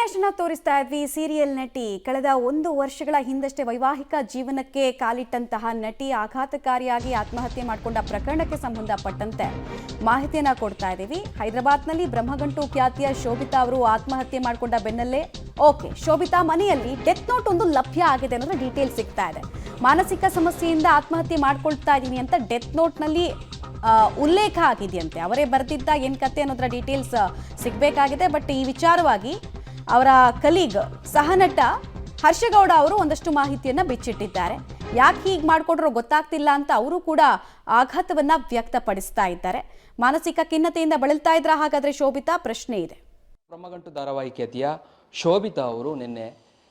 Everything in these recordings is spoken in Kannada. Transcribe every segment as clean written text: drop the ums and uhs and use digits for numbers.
ಇಮೇಜ್ನ ತೋರಿಸ್ತಾ ಇದ್ವಿ. ಸೀರಿಯಲ್ ನಟಿ ಕಳೆದ 1 ವರ್ಷಗಳ ಹಿಂದಷ್ಟೇ ವೈವಾಹಿಕ ಜೀವನಕ್ಕೆ ಕಾಲಿಟ್ಟಂತಹ ನಟಿ ಆಘಾತಕಾರಿಯಾಗಿ ಆತ್ಮಹತ್ಯೆ ಮಾಡಿಕೊಂಡ ಪ್ರಕರಣಕ್ಕೆ ಸಂಬಂಧಪಟ್ಟಂತೆ ಮಾಹಿತಿಯನ್ನ ಕೊಡ್ತಾ ಇದ್ದೀವಿ. ಹೈದರಾಬಾದ್ನಲ್ಲಿ ಬ್ರಹ್ಮಗಂಟು ಖ್ಯಾತಿಯ ಶೋಭಿತಾ ಅವರು ಆತ್ಮಹತ್ಯೆ ಮಾಡಿಕೊಂಡ ಬೆನ್ನಲ್ಲೇ ಶೋಭಿತಾ ಮನೆಯಲ್ಲಿ ಡೆತ್ ನೋಟ್ ಒಂದು ಲಭ್ಯ ಆಗಿದೆ ಅನ್ನೋದ್ರ ಡೀಟೇಲ್ ಸಿಗ್ತಾ ಇದೆ. ಮಾನಸಿಕ ಸಮಸ್ಯೆಯಿಂದ ಆತ್ಮಹತ್ಯೆ ಮಾಡ್ಕೊಳ್ತಾ ಇದ್ದೀನಿ ಅಂತ ಡೆತ್ ನೋಟ್ನಲ್ಲಿ ಉಲ್ಲೇಖ ಆಗಿದೆಯಂತೆ. ಅವರೇ ಬರೆದಿದ್ದ ಏನು ಕತೆ ಅನ್ನೋದ್ರ ಡೀಟೇಲ್ಸ್ ಸಿಗಬೇಕಾಗಿದೆ. ಬಟ್ ಈ ವಿಚಾರವಾಗಿ ಅವರ ಕಲೀಗ್ ಸಹನಟ ಹರ್ಷಗೌಡ ಅವರು ಒಂದಷ್ಟು ಮಾಹಿತಿಯನ್ನ ಬಿಚ್ಚಿಟ್ಟಿದ್ದಾರೆ. ಯಾಕೆ ಹೀಗೆ ಮಾಡ್ಕೊಡ್ರೋ ಗೊತ್ತಾಗ್ತಿಲ್ಲ ಅಂತ ಅವರು ಕೂಡ ಆಘಾತವನ್ನ ವ್ಯಕ್ತಪಡಿಸ್ತಾ ಇದ್ದಾರೆ. ಮಾನಸಿಕ ಖಿನ್ನತೆಯಿಂದ ಬಳಲ್ತಾ ಇದ್ರ ಹಾಗಾದ್ರೆ ಶೋಭಿತಾ? ಪ್ರಶ್ನೆ ಇದೆ. ಬ್ರಹ್ಮಗಂಟು ಧಾರಾವಾಹಿ ಖ್ಯಾತಿಯ ಶೋಭಿತಾ ಅವರು ನಿನ್ನೆ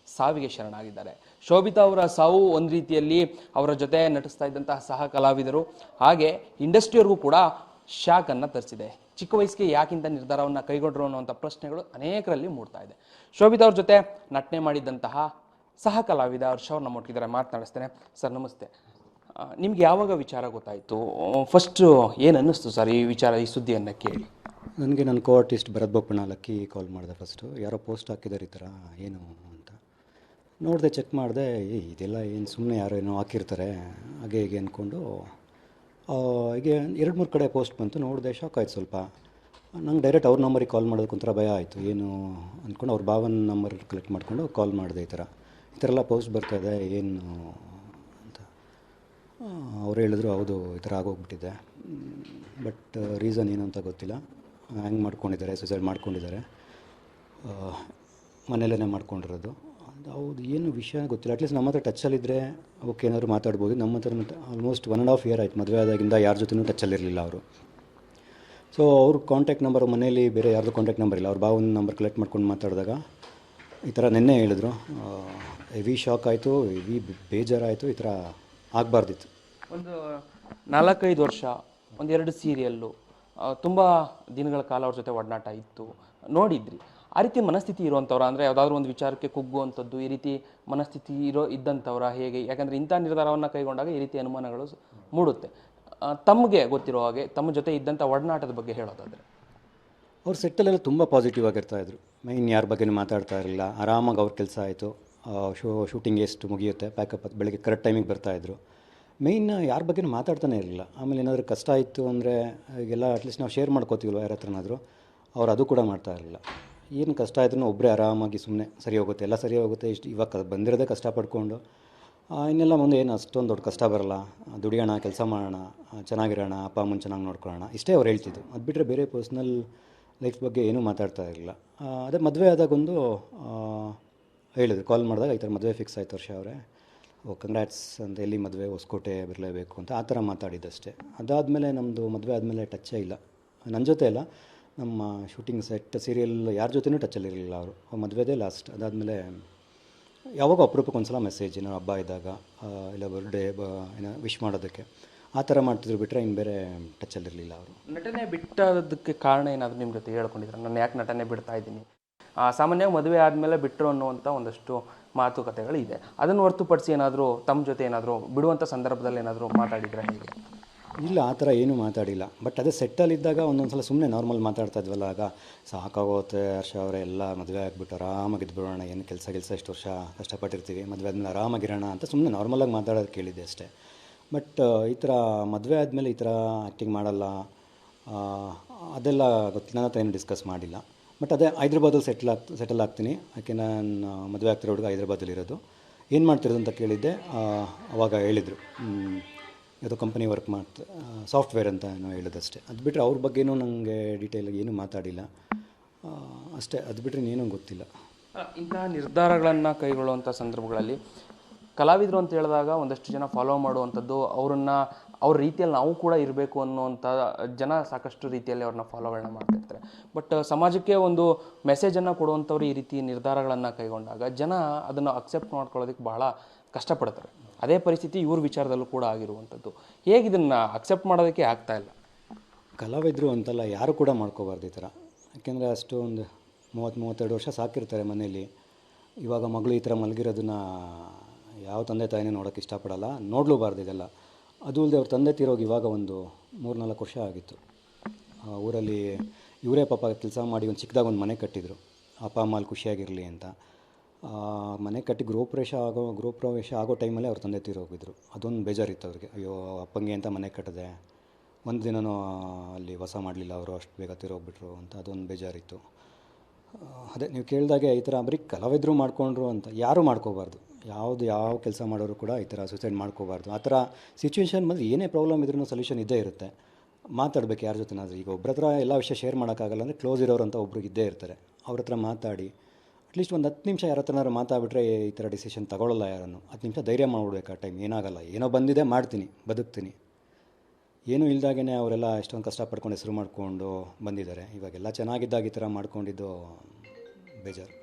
ಸಾವಿಗೆ ಶರಣಾಗಿದ್ದಾರೆ. ಶೋಭಿತಾ ಅವರ ಸಾವು ಒಂದು ರೀತಿಯಲ್ಲಿ ಅವರ ಜೊತೆ ನಟಿಸ್ತಾ ಇದ್ದಂತಹ ಸಹ ಕಲಾವಿದರು ಹಾಗೆ ಇಂಡಸ್ಟ್ರಿಯವರೆಗೂ ಕೂಡ ಶಾಕ್ ಅನ್ನ ತರಿಸಿದೆ. ಚಿಕ್ಕ ವಯಸ್ಸಿಗೆ ಯಾಕಿಂತ ನಿರ್ಧಾರವನ್ನು ಕೈಗೊಂಡ್ರು ಅನ್ನುವಂಥ ಪ್ರಶ್ನೆಗಳು ಅನೇಕರಲ್ಲಿ ಮೂಡ್ತಾ ಇದೆ. ಶೋಭಿತಾ ಅವ್ರ ಜೊತೆ ನಟನೆ ಮಾಡಿದ್ದಂತಹ ಸಹ ಕಲಾವಿದ ಹರ್ಷ ಅವ್ರು ನಮ್ಮ ಒಟ್ಟಿದ್ದಾರೆ, ಮಾತನಾಡಿಸ್ತೇನೆ. ಸರ್ ನಮಸ್ತೆ. ನಿಮ್ಗೆ ಯಾವಾಗ ವಿಚಾರ ಗೊತ್ತಾಯಿತು? ಫಸ್ಟು ಏನು ಅನ್ನಿಸ್ತು ಸರ್ ಈ ವಿಚಾರ, ಈ ಸುದ್ದಿಯನ್ನು ಕೇಳಿ? ನನಗೆ ನನ್ನ ಕೋ ಆರ್ಟಿಸ್ಟ್ ಭರತ್ ಬೊಪ್ಪಣ್ಣ ಲಕ್ಕಿ ಕಾಲ್ ಮಾಡಿದೆ. ಫಸ್ಟು ಯಾರೋ ಪೋಸ್ಟ್ ಹಾಕಿದ್ದಾರೆ ಈ ಥರ ಏನು ಅಂತ ನೋಡಿದೆ, ಚೆಕ್ ಮಾಡಿದೆ. ಇದೆಲ್ಲ ಏನು ಸುಮ್ಮನೆ ಯಾರೋ ಏನೋ ಹಾಕಿರ್ತಾರೆ ಹಾಗೆ ಹೀಗೆ ಅಂದ್ಕೊಂಡು ಹೀಗೆ 2-3 ಕಡೆ ಪೋಸ್ಟ್ ಬಂತು. ನೋಡಿದೆ, ಶಾಕ್ ಆಯ್ತು ಸ್ವಲ್ಪ. ನಂಗೆ ಡೈರೆಕ್ಟ್ ಅವ್ರ ನಂಬರಿಗೆ ಕಾಲ್ ಮಾಡೋದಕ್ಕೆ ಒಂಥರ ಭಯ ಆಯಿತು. ಏನು ಅಂದ್ಕೊಂಡು ಅವ್ರ ಭಾವನ ನಂಬರ್ ಕಲೆಕ್ಟ್ ಮಾಡಿಕೊಂಡು ಕಾಲ್ ಮಾಡಿದೆ. ಈ ಥರ ಎಲ್ಲ ಪೋಸ್ಟ್ ಬರ್ತಾಯಿದೆ ಏನು ಅಂತ ಅವ್ರು ಹೇಳಿದ್ರು. ಹೌದು, ಈ ಥರ ಆಗೋಗ್ಬಿಟ್ಟಿದೆ, ಬಟ್ ರೀಸನ್ ಏನು ಅಂತ ಗೊತ್ತಿಲ್ಲ. ಹ್ಯಾಂಗ್ ಮಾಡ್ಕೊಂಡಿದ್ದಾರೆ, ಸೂಸೈಡ್ ಮಾಡ್ಕೊಂಡಿದ್ದಾರೆ, ಮನೆಯಲ್ಲೇ ಮಾಡ್ಕೊಂಡಿರೋದು. ಹೌದು, ಏನು ವಿಷಯ ಗೊತ್ತಿಲ್ಲ. ಅಟ್ಲೀಸ್ಟ್ ನಮ್ಮ ಹತ್ರ ಟಚ್ಚಲ್ಲಿದ್ದರೆ ಓಕೆ ಏನಾದ್ರು ಮಾತಾಡ್ಬೋದು. ನಮ್ಮ ಹತ್ರ ಆಲ್ಮೋಸ್ಟ್ 1.5 ಇಯರ್ ಆಯಿತು ಮದುವೆ ಆದಾಗಿಂದ ಯಾರ ಜೊತೆನೂ ಟಚ್ಚಲ್ಲಿರಲಿಲ್ಲ ಅವರು. ಸೊ ಅವ್ರ ಕಾಂಟ್ಯಾಕ್ಟ್ ನಂಬರ್ ಮನೇಲಿ ಬೇರೆ ಯಾರ್ದು ಕಾಂಟ್ಯಾಕ್ಟ್ ನಂಬರ್ ಇಲ್ಲ. ಅವ್ರ ಭಾವನ ನಂಬರ್ ಕಲೆಕ್ಟ್ ಮಾಡ್ಕೊಂಡು ಮಾತಾಡಿದಾಗ ಈ ಥರ ನಿನ್ನೆ ಹೇಳಿದ್ರು. ಹೆವಿ ಶಾಕ್ ಆಯಿತು, ಹೆವಿ ಬೇಜಾರಾಯಿತು. ಈ ಥರ ಆಗಬಾರ್ದಿತ್ತು. ಒಂದು 4-5 ವರ್ಷ, 1-2 ಸೀರಿಯಲ್ಲು, ತುಂಬ ದಿನಗಳ ಕಾಲ ಅವ್ರ ಜೊತೆ ಒಡನಾಟ ಇತ್ತು, ನೋಡಿದ್ರಿ. ಆ ರೀತಿ ಮನಸ್ಥಿತಿ ಇರುವಂಥವ್ರ, ಅಂದರೆ ಯಾವುದಾದ್ರೂ ಒಂದು ವಿಚಾರಕ್ಕೆ ಕುಗ್ಗುವಂಥದ್ದು, ಈ ರೀತಿ ಮನಸ್ಥಿತಿ ಇದ್ದಂಥವ್ರ ಹೇಗೆ? ಯಾಕಂದರೆ ಇಂಥ ನಿರ್ಧಾರವನ್ನು ಕೈಗೊಂಡಾಗ ಈ ರೀತಿ ಅನುಮಾನಗಳು ಮೂಡುತ್ತೆ. ತಮಗೆ ಗೊತ್ತಿರೋ ಹಾಗೆ ತಮ್ಮ ಜೊತೆ ಇದ್ದಂಥ ಒಡನಾಟದ ಬಗ್ಗೆ ಹೇಳೋದಾದರೆ? ಅವ್ರ ಸೆಟ್ಟಲ್ಲೆಲ್ಲ ತುಂಬ ಪಾಸಿಟಿವ್ ಆಗಿರ್ತಾಯಿದ್ರು. ಮೈನ್ ಯಾರ ಬಗ್ಗೆನೂ ಮಾತಾಡ್ತಾ ಇರಲಿಲ್ಲ. ಆರಾಮಾಗಿ ಅವ್ರ ಕೆಲಸ ಆಯಿತು. ಶೂಟಿಂಗ್ ಎಷ್ಟು ಮುಗಿಯುತ್ತೆ ಪ್ಯಾಕಪ್ ಬೆಳಗ್ಗೆ ಕರೆಕ್ಟ್ ಟೈಮಿಗೆ ಬರ್ತಾಯಿದ್ರು. ಮೇಯ್ನ್ ಯಾರ ಬಗ್ಗೆನೂ ಮಾತಾಡ್ತಾನೆ ಇರಲಿಲ್ಲ. ಆಮೇಲೆ ಏನಾದರೂ ಕಷ್ಟ ಇತ್ತು ಅಂದರೆ ಈಗೆಲ್ಲ ಅಟ್ಲೀಸ್ಟ್ ನಾವು ಶೇರ್ ಮಾಡ್ಕೋತೀವಲ್ವ ಯಾರ ಹತ್ರನಾದರೂ, ಅವ್ರು ಅದು ಕೂಡ ಮಾಡ್ತಾ ಇರಲಿಲ್ಲ. ಏನು ಕಷ್ಟ ಆದ್ರೂ ಒಬ್ಬರೇ ಆರಾಮಾಗಿ ಸುಮ್ಮನೆ ಸರಿ ಹೋಗುತ್ತೆ, ಎಲ್ಲ ಸರಿ ಹೋಗುತ್ತೆ, ಇಷ್ಟು ಇವಾಗ ಬಂದಿರೋದೇ ಕಷ್ಟಪಡ್ಕೊಂಡು ಇನ್ನೆಲ್ಲ ಮುಂದೆ ಏನು ಅಷ್ಟೊಂದು ದೊಡ್ಡ ಕಷ್ಟ ಬರೋಲ್ಲ, ದುಡಿಯೋಣ, ಕೆಲಸ ಮಾಡೋಣ, ಚೆನ್ನಾಗಿರೋಣ, ಅಪ್ಪ ಅಮ್ಮನ ಚೆನ್ನಾಗಿ ನೋಡ್ಕೊಳ್ಳೋಣ, ಇಷ್ಟೇ ಅವ್ರು ಹೇಳ್ತಿದ್ದು. ಅದು ಬಿಟ್ಟರೆ ಬೇರೆ ಪರ್ಸ್ನಲ್ ಲೈಫ್ ಬಗ್ಗೆ ಏನೂ ಮಾತಾಡ್ತಾ ಇರಲಿಲ್ಲ. ಅದೇ ಮದುವೆ ಆದಾಗೊಂದು ಹೇಳಿದ್ರು, ಕಾಲ್ ಮಾಡಿದಾಗ ಈ ಥರ ಮದುವೆ ಫಿಕ್ಸ್ ಆಯಿತು ವರ್ಷ ಅವರೇ, ಕಂಗ್ರ್ಯಾಟ್ಸ್ ಅಂತ, ಎಲ್ಲಿ ಮದುವೆ, ಹೊಸಕೋಟೆ ಬರಲೇಬೇಕು ಅಂತ ಆ ಥರ ಮಾತಾಡಿದ್ದಷ್ಟೇ. ಅದಾದಮೇಲೆ ನಮ್ಮದು ಮದುವೆ ಆದಮೇಲೆ ಟಚ್ಚೇ ಇಲ್ಲ. ನನ್ನ ಜೊತೆ ಇಲ್ಲ, ನಮ್ಮ ಶೂಟಿಂಗ್ ಸೆಟ್ ಸೀರಿಯಲ್ ಯಾರ ಜೊತೆನೂ ಟಚ್ಚಲ್ಲಿರಲಿಲ್ಲ ಅವರು. ಮದುವೆದೇ ಲಾಸ್ಟ್. ಅದಾದಮೇಲೆ ಯಾವಾಗ ಅಪರೂಪಕ್ಕೆ ಒಂದು ಸಲ ಮೆಸೇಜ್, ಏನೋ ಹಬ್ಬ ಇದ್ದಾಗ ಇಲ್ಲ ಬರ್ಡೇ ಏನೋ ವಿಶ್ ಮಾಡೋದಕ್ಕೆ ಆ ಥರ ಮಾಡ್ತಿದ್ರು, ಬಿಟ್ಟರೆ ಇನ್ನು ಬೇರೆ ಟಚ್ಚಲ್ಲಿರಲಿಲ್ಲ ಅವರು. ನಟನೆ ಬಿಟ್ಟೋದಕ್ಕೆ ಕಾರಣ ಏನಾದರೂ ನಿಮ್ಮ ಜೊತೆ ಹೇಳ್ಕೊಂಡಿದ್ರು? ನಾನು ಯಾಕೆ ನಟನೆ ಬಿಡ್ತಾ ಇದ್ದೀನಿ, ಸಾಮಾನ್ಯವಾಗಿ ಮದುವೆ ಆದಮೇಲೆ ಬಿಟ್ಟರು ಅನ್ನುವಂಥ ಒಂದಷ್ಟು ಮಾತುಕತೆಗಳು ಇದೆ. ಅದನ್ನು ಹೊರತುಪಡಿಸಿ ಏನಾದರೂ ತಮ್ಮ ಜೊತೆ ಏನಾದರೂ ಬಿಡುವಂಥ ಸಂದರ್ಭದಲ್ಲಿ ಏನಾದರೂ ಮಾತಾಡಿದ್ರೆ ಹೇಗೆ? ಇಲ್ಲ, ಆ ಥರ ಏನೂ ಮಾತಾಡಿಲ್ಲ. ಬಟ್ ಅದೇ ಸೆಟ್ಟಲ್ಲಿದ್ದಾಗ ಒಂದೊಂದು ಸಲ ಸುಮ್ಮನೆ ನಾರ್ಮಲ್ ಮಾತಾಡ್ತಾ ಇದ್ವಲ್ಲ, ಆಗ ಸಾಕಾಗೋಗುತ್ತೆ ಹರ್ಷ ಅವರೇ, ಎಲ್ಲ ಮದುವೆ ಆಗಿಬಿಟ್ಟು ಆರಾಮಾಗಿದ್ದು ಬಿಡೋಣ, ಏನು ಕೆಲಸ ಇಷ್ಟು ವರ್ಷ ಕಷ್ಟಪಟ್ಟಿರ್ತೀವಿ, ಮದುವೆ ಆದಮೇಲೆ ಆರಾಮಾಗಿರೋಣ ಅಂತ ಸುಮ್ಮನೆ ನಾರ್ಮಲಾಗಿ ಮಾತಾಡೋದು ಕೇಳಿದ್ದೆ ಅಷ್ಟೇ. ಬಟ್ ಈ ಥರ ಮದುವೆ ಆದಮೇಲೆ ಈ ಥರ ಆ್ಯಕ್ಟಿಂಗ್ ಮಾಡಲ್ಲ ಅದೆಲ್ಲ ಗೊತ್ತಿಲ್ಲ, ನನ್ನ ಹತ್ರ ಏನು ಡಿಸ್ಕಸ್ ಮಾಡಿಲ್ಲ. ಬಟ್ ಅದೇ ಹೈದ್ರಾಬಾದಲ್ಲಿ ಸೆಟಲ್ ಆಗ್ತೀನಿ, ಯಾಕೆ ನಾನು ಮದುವೆ ಆಗ್ತಿರೋ ಹುಡುಗ ಹೈದ್ರಾಬಾದಲ್ಲಿರೋದು. ಏನು ಮಾಡ್ತಿರೋದು ಅಂತ ಕೇಳಿದ್ದೆ. ಅವಾಗ ಹೇಳಿದರು, ಯಾವುದೋ ಕಂಪನಿ ವರ್ಕ್ ಸಾಫ್ಟ್ವೇರ್ ಅಂತ ಏನೋ ಹೇಳೋದಷ್ಟೇ. ಅದು ಬಿಟ್ಟರೆ ಅವ್ರ ಬಗ್ಗೆನೂ ನನಗೆ ಡೀಟೇಲಾಗಿ ಏನೂ ಮಾತಾಡಿಲ್ಲ ಅಷ್ಟೇ. ಅದು ಬಿಟ್ಟರೆ ಏನೂ ಗೊತ್ತಿಲ್ಲ. ಇಂತಹ ನಿರ್ಧಾರಗಳನ್ನು ಕೈಗೊಳ್ಳುವಂಥ ಸಂದರ್ಭಗಳಲ್ಲಿ ಕಲಾವಿದರು ಅಂತ ಹೇಳಿದಾಗ ಒಂದಷ್ಟು ಜನ ಫಾಲೋ ಮಾಡುವಂಥದ್ದು, ಅವ್ರ ರೀತಿಯಲ್ಲಿ ನಾವು ಕೂಡ ಇರಬೇಕು ಅನ್ನುವಂಥ ಜನ ಸಾಕಷ್ಟು ರೀತಿಯಲ್ಲಿ ಅವ್ರನ್ನ ಫಾಲೋಗಳನ್ನ ಮಾಡ್ತಿರ್ತಾರೆ. ಬಟ್ ಸಮಾಜಕ್ಕೆ ಒಂದು ಮೆಸೇಜನ್ನು ಕೊಡುವಂಥವ್ರು ಈ ರೀತಿ ನಿರ್ಧಾರಗಳನ್ನು ಕೈಗೊಂಡಾಗ ಜನ ಅದನ್ನು ಅಕ್ಸೆಪ್ಟ್ ಮಾಡ್ಕೊಳ್ಳೋದಕ್ಕೆ ಬಹಳ ಕಷ್ಟಪಡ್ತಾರೆ. ಅದೇ ಪರಿಸ್ಥಿತಿ ಇವ್ರ ವಿಚಾರದಲ್ಲೂ ಕೂಡ ಆಗಿರುವಂಥದ್ದು. ಹೇಗೆ ಇದನ್ನು ಅಕ್ಸೆಪ್ಟ್ ಮಾಡೋದಕ್ಕೆ ಆಗ್ತಾಯಿಲ್ಲ? ಕಲಾವಿದರು ಅಂತಲ್ಲ, ಯಾರು ಕೂಡ ಮಾಡ್ಕೋಬಾರ್ದು ಈ ಥರ. ಯಾಕೆಂದರೆ ಅಷ್ಟು ಒಂದು 30-32 ವರ್ಷ ಸಾಕಿರ್ತಾರೆ ಮನೇಲಿ. ಇವಾಗ ಮಗಳು ಈ ಥರ ಮಲಗಿರೋದನ್ನು ಯಾವ ತಂದೆ ತಾಯಿನೇ ನೋಡೋಕ್ಕೆ ಇಷ್ಟಪಡಲ್ಲ, ನೋಡಲೂಬಾರ್ದು ಇದೆಲ್ಲ. ಅದು ಅಲ್ಲದೆ ಅವ್ರ ತಂದೆ ತೀರೋಗಿ ಇವಾಗ ಒಂದು 3-4 ವರ್ಷ ಆಗಿತ್ತು. ಊರಲ್ಲಿ ಇವರೇ ಪಾಪ ಕೆಲಸ ಮಾಡಿ ಒಂದು ಚಿಕ್ಕದಾಗ ಒಂದು ಮನೆ ಕಟ್ಟಿದರು. ಅಪ್ಪ ಅಮ್ಮ ಅಲ್ಲಿ ಖುಷಿಯಾಗಿರಲಿ ಅಂತ. ಮನೆ ಕಟ್ಟಿ ಗೃಹಪ್ರವೇಶ ಆಗೋ ಟೈಮಲ್ಲಿ ಅವ್ರ ತಂದೆ ತೀರೋಗಿದ್ರು. ಅದೊಂದು ಬೇಜಾರಿತ್ತು ಅವ್ರಿಗೆ. ಅಯ್ಯೋ ಅಪ್ಪಂಗೆ ಅಂತ ಮನೆ ಕಟ್ಟಿದೆ, ಒಂದು ದಿನವೂ ಅಲ್ಲಿ ವಾಸ ಮಾಡಲಿಲ್ಲ ಅವರು, ಅಷ್ಟು ಬೇಗ ತೀರೋಗ್ಬಿಟ್ರು ಅಂತ ಅದೊಂದು ಬೇಜಾರಿತ್ತು. ಅದೇ ನೀವು ಕೇಳಿದಾಗೆ ಈ ಥರ ಬರೀ ಕಲಾವಿದರು ಮಾಡ್ಕೊಂಡ್ರು ಅಂತ ಯಾರೂ ಮಾಡ್ಕೋಬಾರ್ದು. ಯಾವ ಕೆಲಸ ಮಾಡೋರು ಕೂಡ ಈ ಥರ ಸೂಸೈಡ್ ಮಾಡ್ಕೋಬಾರ್ದು. ಆ ಥರ ಸಿಚುವೇಶನ್ ಬಂದರೆ ಏನೇ ಪ್ರಾಬ್ಲಮ್ ಇದ್ರೂ ಸೊಲ್ಯೂಷನ್ ಇದ್ದೇ ಇರುತ್ತೆ. ಮಾತಾಡಬೇಕು ಯಾರ ಜೊತೆನಾದರೂ. ಈಗ ಒಬ್ಬರ ಹತ್ರ ಎಲ್ಲ ವಿಷಯ ಶೇರ್ ಮಾಡೋಕ್ಕಾಗಲ್ಲ ಅಂದರೆ ಕ್ಲೋಸ್ ಇರೋರು ಅಂತ ಒಬ್ರಿಗೆ ಇದ್ದೇ ಇರ್ತಾರೆ. ಅವ್ರ ಹತ್ರ ಮಾತಾಡಿ ಅಟ್ಲೀಸ್ಟ್ ಒಂದು 10 ನಿಮಿಷ ಯಾರ ಹತ್ರನಾದ್ರು ಮಾತಾಡ್ಬಿಟ್ರೆ ಈ ಥರ ಡಿಸಿಷನ್ ತಗೊಳ್ಳಲ್ಲ ಯಾರನ್ನು. 10 ನಿಮಿಷ ಧೈರ್ಯ ಮಾಡ್ಬಿಡ್ಬೇಕು. ಆ ಟೈಮ್ ಏನಾಗಲ್ಲ, ಏನೋ ಬಂದಿದೆ ಮಾಡ್ತೀನಿ, ಬದುಕ್ತೀನಿ. ಏನೂ ಇಲ್ದಾಗೇ ಅವರೆಲ್ಲ ಎಷ್ಟೊಂದು ಕಷ್ಟಪಡ್ಕೊಂಡು ಹೆಸರು ಮಾಡಿಕೊಂಡು ಬಂದಿದ್ದಾರೆ. ಇವಾಗೆಲ್ಲ ಚೆನ್ನಾಗಿದ್ದಾಗ ಈ ಥರ ಮಾಡ್ಕೊಂಡಿದ್ದು ಬೇಜಾರು.